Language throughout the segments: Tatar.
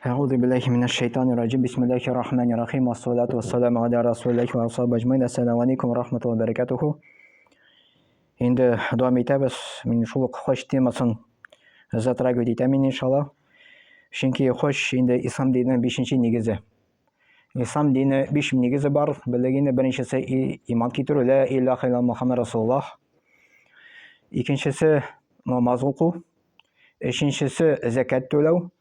أعوذ بالله من الشيطان الرجيم بسم الله الرحمن الرحيم والصلاة والسلام على رسول الله وأصحابه أجمعين السلام عليكم ورحمة الله وبركاته. Енді дуам етеміз. Мен шул хош темасын затрагивать етемін иншалла. Чөнки хош енді ислам динінің 5-ші негізі. Ислам дini 5 негізі бар. Білгені біріншісі иман келтіру, ла илляха илля Мухаммад Расулуллах. Екіншісі намаз оқу. Үшіншісі закат төлеу.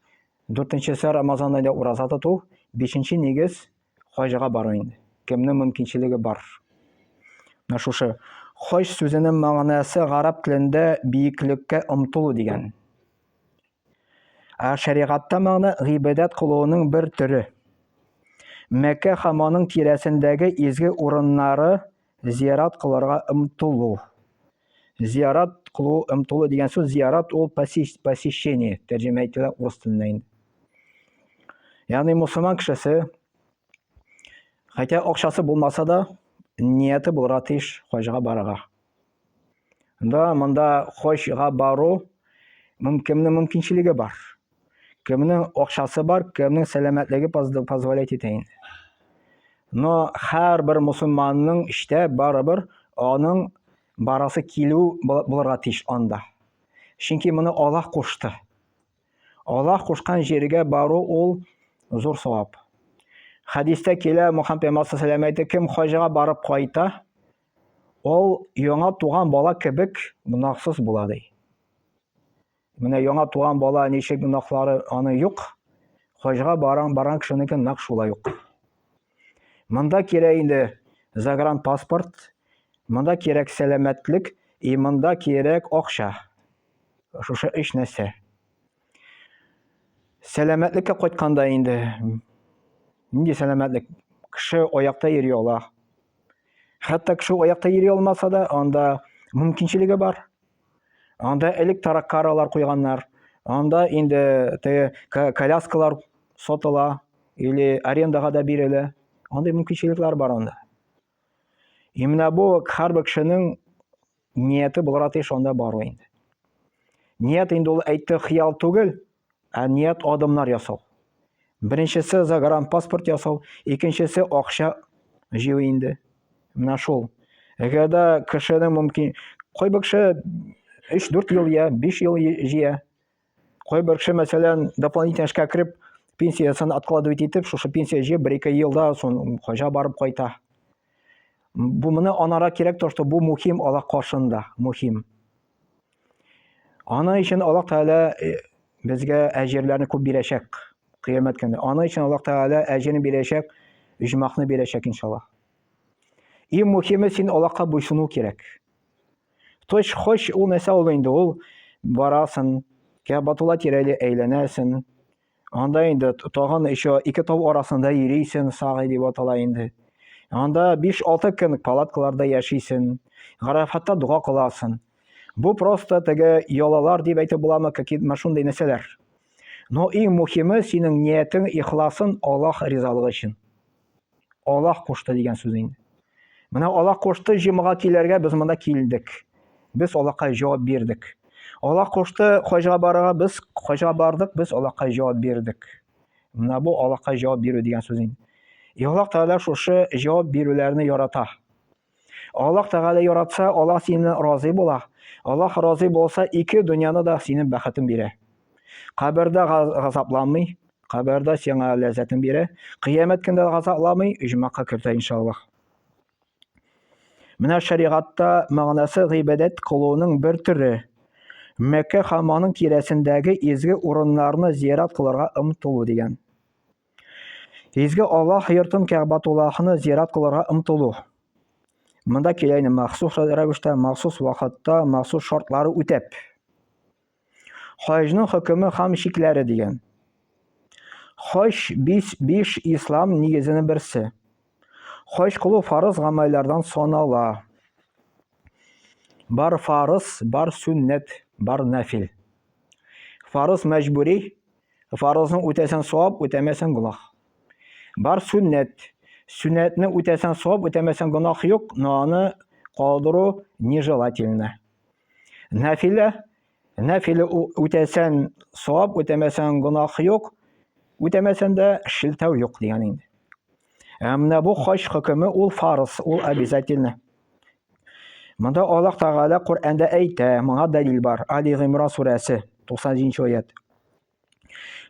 Дүртіншісі Рамазан айында ораза тұту. 5-ші негіз хожға бару енді. Кімнің мүмкіншілігі бар. Шушы хож сөзінің мағынасы ғарап тілінде биіклікке ұмтылу деген. Шариғатта мағына ғибадат қылуының бір түрі. Мәкке хаманың тирәсіндегі изгі орыннары зиярат қыларға ұмтылу. Зиярат қылу ұмтылу деген сөз, зиярат ол посещение, тәржеме етілі орыс тілінен. Яғни мұсылман кішісі, хотя оқшасы болмаса да, ниеті болыра тиіш хожға барыға. Мұнда хожға бару кімнің мүмкіншілігі бар. Кімнің оқшасы бар, кімнің сәлемәтлігі позволять етейін. Но әр бір мұсылманның іште барыбір оның барасы келу болырға тиіш онда. Чөнки мұны Аллах қошты. Аллах қошқан жерге бару ол зор сауап. Хадисте келе Мұхаммед пейғамбар саллаллаху алейхи кім хожға барып қайта, ол яңа туған бала кебек гүнахсыз болады. Менә яңа туған бала неше гүнахлары аны юк, хожға барған кішінекі нақ шулай юк. Мұнда керек енді загран паспорт, мұнда керек сәлемәтлік, мұнда керек оқша. Шушы үш нәрсе. Сәлемәтлікке қойтканда енді нинди сәлемәтлік? Кіші аяқта йөри ала. Хәтта кіші аяқта йөри алмаса да, анда мүмкіншілігі бар. Анда элек тараккаралар қойғаннар. Анда енді коляскалар сотыла, или арендаға да берілі. Анда мүмкіншіліктер бар анда. Именно бұл әрбір кішінің ниеті болар тиіш онда бару енді. Ниет енді ол әйтті хиял түгел, ниет адымдар ясау. Біріншісі загран паспорт ясау, екіншісі ақша жеу енді. Мына шул. Егерде кішінің мүмкін, қой бір кіші 3-4 ел я, 5 ел жия. Қой бір кіші мәселен дополнительный ішке кіріп, пенсиясын откладывать етіп, шушы пенсия жеп, 1-2 елда сон хожа барып қайта. Бұл мұны анара керек, то, что бұл мұхим Аллах қаршында, мұхим. Ана үшін Аллах Тағала бізге әжерлерін көп берешек. Қиямет күні. Ана үшін Аллах Тағала әжерін берешек, үжмақны берешек иншаллах. Ең мұхимі сен Аллахқа бұйсыну керек. Тош хош ол нәрсе ол енді ол барасың, Кәбатулла тирәлі әйленәсің. Анда енді тағын еще 2 тау арасында ерейсің, сағы деп атала енді. Анда 5-6 күн палаткаларда яшейсің, ғарафатта дұға қыласың. Бұл просто тәгі ялалар деп әйтіп боламы, машундай нәрселер. Но ең мұхимі сенің ниетің, ихласың Аллах ризалығы үшін. Аллах қошты деген сөз енді. Мына Аллах қошты жемаға келерге біз мұнда келдік. Біз Аллахқа жауап бердік. Аллах қошты хожға барыға біз хожға бардық, біз Аллахқа жауап бердік. Мына бұл Аллахқа жауап беру деген сөз енді. Аллах Тағала шушы жауап берулеріні ярата. Аллах Тағала яратса, Аллах сені разы бола. Аллах разы болса, 2 дүнияны да сенің бәхетін бере. Қабірді ғазапламай, қабірді сеңа ләззатын бере. Қиямет күнде ғазапламай, үжмаққа кірті иншаллах. Мына шариғатта мағынасы ғибадат қылуының бір түрі. Мәкке хаманың тирәсіндегі изгі орынларны зиярат қыларға ұмтылу деген. Изгі Аллах йортын Кәбатуллахны зиярат қыларға ұмтылу. Мұнда келейін махсус рәвіште, махсус вақытта, махсус шартлары өтеп. Хожның хүкімі хам шиклері деген. Хож 5 ислам негізінің бірсі. Хож қылу фарыз ғамайлардан сонала. Бар фарыз, бар сүннет, бар нәфил. Фарыз мәжбүри, фарызын өтесен суап, өтемесен гүнах. Бар сүннет, сүннетні өтесен суап, өтемесен гүнах юк, но аны қалдыру нежелательно. Нәфилі, Нәфиле үтәсән савап, үтәмәсән гөнаһ юк, үтәмәсән дә шелтәү юк дигән инде. Менә бу хаҗ хөкеме ул фарыз, ул обязательно. Монда Аллаһ Тәгалә Коръәндә әйтә, моңа дәлил бар. Али Гимран сүрәсе 90 аят.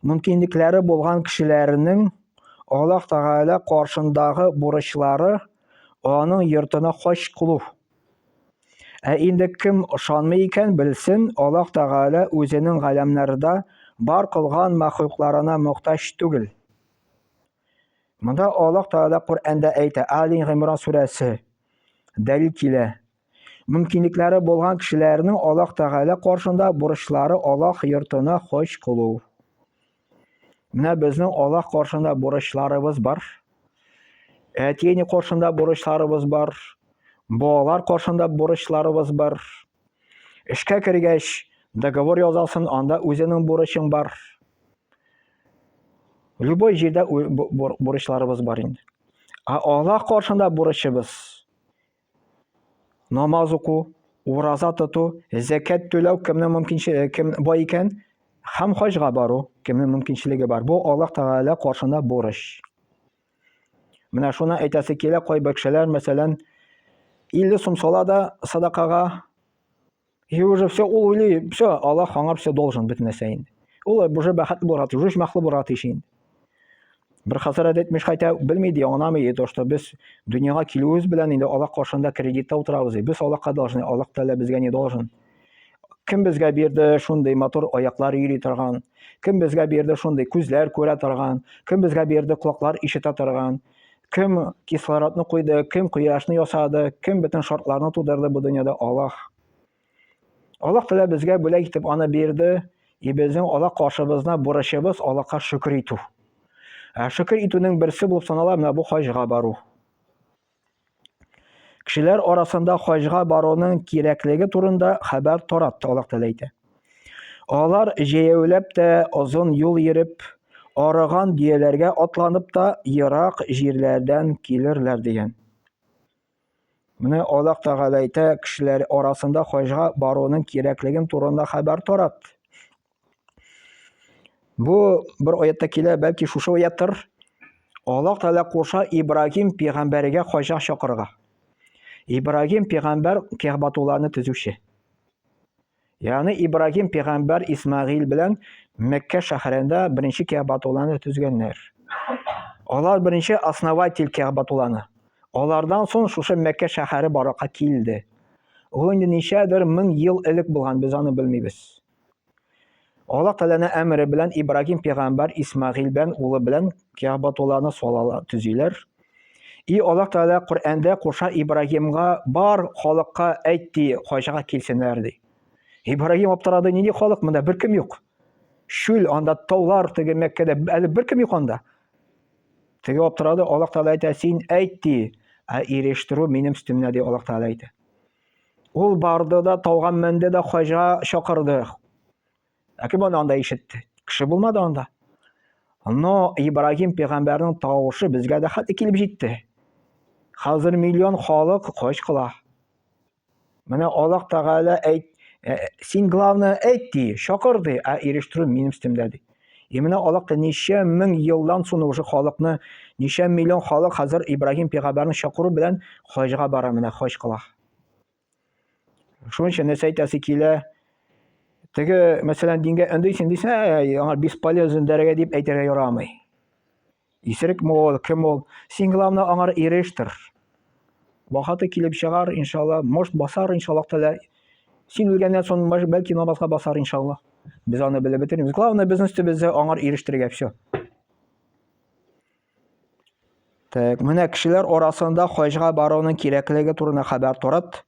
Мөмкинлекләре булган кешеләрнең Аллаһ Тәгалә каршындагы бурычлары аның йортына хаҗ кылу. Инде кем ышанмый икән, белсен, Аллаһ Тәгалә үзенең галәмнәрдә бар кылган мәхлукларына мохтаҗ түгел. Монда Аллаһ Тәгалә Коръәндә әйтә, Али Гимран сүрәсе дәлил килә. Мөмкинлекләре булган кешеләрнең Аллаһ Тәгалә каршында бурычлары Аллаһ йортына хаҗ кылу. Менә безнең Аллаһ каршында бурычларыбыз бар. Әтине каршында бурычларыбыз бар. Балалар каршында бурычларыбыз бар. Эшкә кергәч, договор язасың, анда үзенең бурычың бар. Любой җирдә бурычларыбыз бар инде. Аллаһ каршында бурычыбыз намаз уку, ураза тоту, зәкәт түләү, кем бай икән, һәм хаҗга бару, кемнең мөмкинчелеге бар. Бу Аллаһ Тәгалә каршында бурыч. Менә шуны әйтәсе килә, кайбер кешеләр, мәсәлән, 50 сум сала да садакага, и уже все, ул уйлый, все, Аллаһ аңа все должен бит нәрсә инде. Ул уже бәхетле булырга тиеш, рушмахлы булырга тиеш инде. Бер хәзрәт әйтмеш, хәтта белмәйди, аңламый, то что без дөньяга килүебез белән инде Аллаһ каршында кредитта утырабыз. Без Аллаһка должны, Аллаһ Тәгалә безгә не должен. Кем безгә бирде шундый матур аяклар йөри торган, кем безгә бирде шундый күзләр күрә торган, кем безгә бирде колаклар ишетә торган, кем кислородны куйды, кем кояшны ясады, кем бөтен шартларны тудырды бу дөньяда? Аллаһ. Аллаһ Тәгалә безгә бүләк итеп аны бирде, и безнең Аллаһ каршыбызна бурычыбыз Аллаһка шөкер итү. Шөкер итүнең берсе булып санала менә бу хаҗга бару. Кешеләр арасында хаҗга баруның кирәклеге турында хәбәр таратты Аллаһ Тәгалә әйтә. Алар җәяүләп тә озын юл йөреп, арыган бияләргә атланып та ерак җирләрдән килерләр дигән. Менә Аллаһ Тәгалә әйтә, кешеләр арасында хаҗга баруның кирәклеген турында хәбәр таратты. Бу бер аятта килә, бәлки шушы аяттыр. Аллаһ Тәгалә куша Ибрагим пәйгамбәргә хаҗга чакырга. Ибрагим пәйгамбәр Кәгъбатулланы төзүче. Ягъни Ибрагим пәйгамбәр Исмаил белән Мәккә шәһәрендә беренче Кәгъбатулланы төзгәннәр. Алар беренче основатель Кәгъбатулланы. Алардан соң шушы Мәккә шәһәре баракка килде. Ул инде ничәдер 1000 ел элек булган, без аны белмибез. Аллаһ Тәгаләнең әмере белән Ибрагим пәйгамбәр Исмаил белән улы белән Кәгъбатулланы салалар, төзиләр. И Аллаһ Тәгалә Коръәндә куша Ибрагимга бар халыкка әйтте, хаҗга килсеннәр ди. Ибрагим аптырады, нинди халык, монда беркем юк. Шүл, анда таулар, теге Мәккәдә әле беркем юк анда. Теге аптырады, Аллаһ Тәгалә әйтә, син әйтте, ирештерү минем өстемдә ди Аллаһ Тәгалә әйтә. Ул барды да тауга менде дә хаҗга чакырды. Кем анда ишетте? Кеше булмады анда. Но Ибрагим пәйгамбәрнең тавышы безгә дә хәтта килеп җитте. Хәзер миллион халык хаҗ кыла. Менә Аллаһ Тәгалә әйт, син главное әйтте, чакырды, ирештерү минем өстемдә ди. Менә Аллаһ ничә 1000 елдан соң уже халыкны, ничә миллион халык хәзер Ибрагим пәйгамбәрне чакыру белән хаҗга бара, менә хаҗ кыла. Шуның өчен нәрсә әйтәсе килә? Теге, мәсәлән, дингә өндәйсен дисә, аңа бесполезен дәрәгә дип әйтергә ярамый. Исерек мол, кем ул? Син главное аңар ирештер. Вакыты килеп чыгар, иншалла, может басар, иншалла Тәгалә. Син үлгәннән соң бәлки намазга басар, иншалла. Без аны белеп бетермибез. Главное безнең өстебездә аңар ирештергә все. Так, менә кешеләр арасында хаҗга баруның кирәклеге турында хәбәр тарат.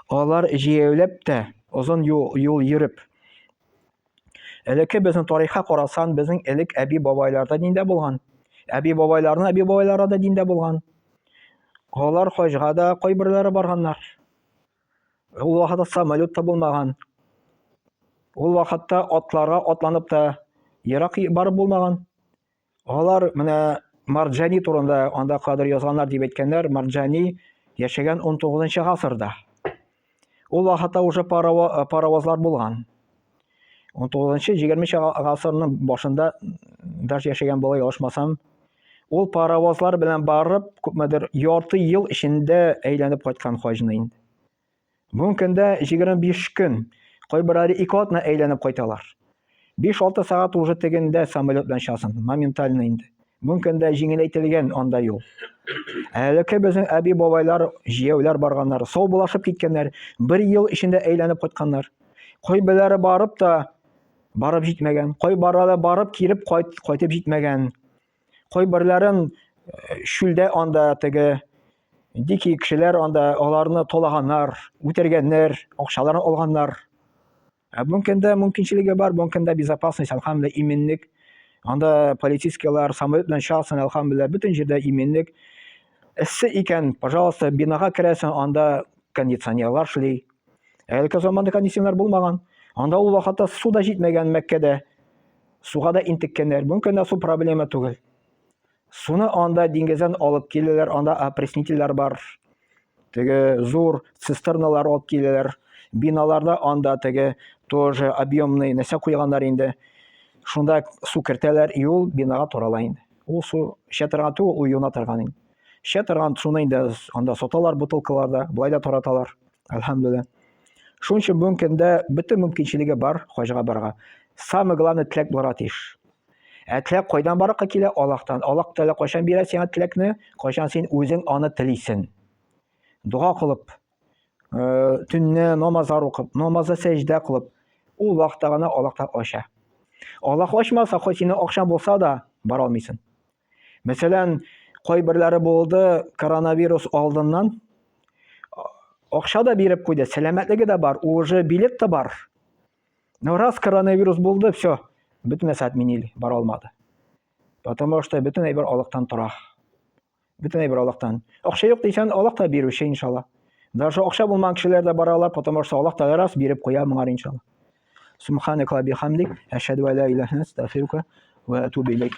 Алар җәяүләп тә озын юл йөреп. Элекке безнең тарихка карасан, безнең элек әби бабайларда диндә булган. Әби бабайлары да диндә булган. Алар хаҗга да кайберләре барганнар. Ул вакытта самолет та булмаган. Ул вакытта атларга атланып та ерак барып булмаган. Алар менә Марджани турында анда кадәр язганнар дип әйткәннәр. Марджани яшәгән 19 гасырда. Ул вакытта уже паровозлар булган. 19-20 гасырның башында даже яшәгән бала ялгышмасам, ул паровозлар белән барып, күпмедер ярты ел эчендә әйләнеп кайткан хаҗны инде. Бүген көндә 25 көн, кайберләре 2 атна әйләнеп кайталар. 5-6 сәгать уже тегендә самолет белән часың, моментально инде. Бүген көндә җиңеләйтелгән анда юл. Әлеге безнең әби бабайлар, җияүләр барганнар, сау булашып киткәннәр, 1 ел эчендә әйләнеп кайтканнар. Кайберләре барып та барып җитмәгән, кайберләре барып киреп кайтып җитмәгән. Кайберләрен шүлдә анда теге дикий кешеләр анда аларны толаганнар, үтергәннәр, акчаларын алганнар. Бүген көндә мөмкинчелеге бар, бүген көндә безопасность, әлхәмдүлилләh, именлек. Анда полицейскийлар самолет белән часың, әлхәмдүлилләh, бөтен җирдә именлек. Эссе икән, пожалуйста, бинага керәсең, анда кондиционерлар эшли. Әлеге заманда кондиционерлар булмаган. Анда ул вакытта су да җитмәгән Мәккәдә. Суга да интеккәннәр. Бүген көндә су проблема түгел. Суны анда диңгездән алып киләләр, анда опреснительләр бар. Теге зур цистерналар алып киләләр. Биналарда анда теге тоже объемный нәрсә куйганнар инде. Шунда су кертәләр, и ул бинага тарала инде. Ул су эчә түгел, ул юына торган инде. Эчә торган суны инде анда саталар бутылкаларда, болай да тараталар. Әлхәмдүлилләh. Шуның өчен бүген көндә бөтен мөмкинчелеге бар хаҗга барырга. Самое главное теләк булырга тиеш. Теләк кайдан барырга килә? Аллаһтан. Аллаһ Тәгалә кайчан бирә сиңа теләкне? Кайчан син үзең аны телисең. Дуга кылып, төнне намазлар укып, намазда сәҗдә кылып, ул вакытта гына Аллаһ та ача. Аллаһ ачмаса, хоть синең акчаң булса да бара алмыйсың. Мәсәлән, кайберләре булды коронавирус алдыннан акча да биреп куйды, сәламәтлеге дә бар, уже билет та бар. Но раз коронавирус булды, все, бөтен нәрсә отменили, бара алмады. Потому что бөтен әйбер Аллаһтан тора. Бөтен әйбер Аллаһтан. Акча юк дисәң, Аллаһ та бирүче иншаллах. Даже акча булмаган кешеләр дә баралар, потому что Аллаһ та раз биреп куя моңар иншаллах. Субханака ва бихамдик, ашһаду ан ла илаха илля анта, астагфирука ва атубу илейк.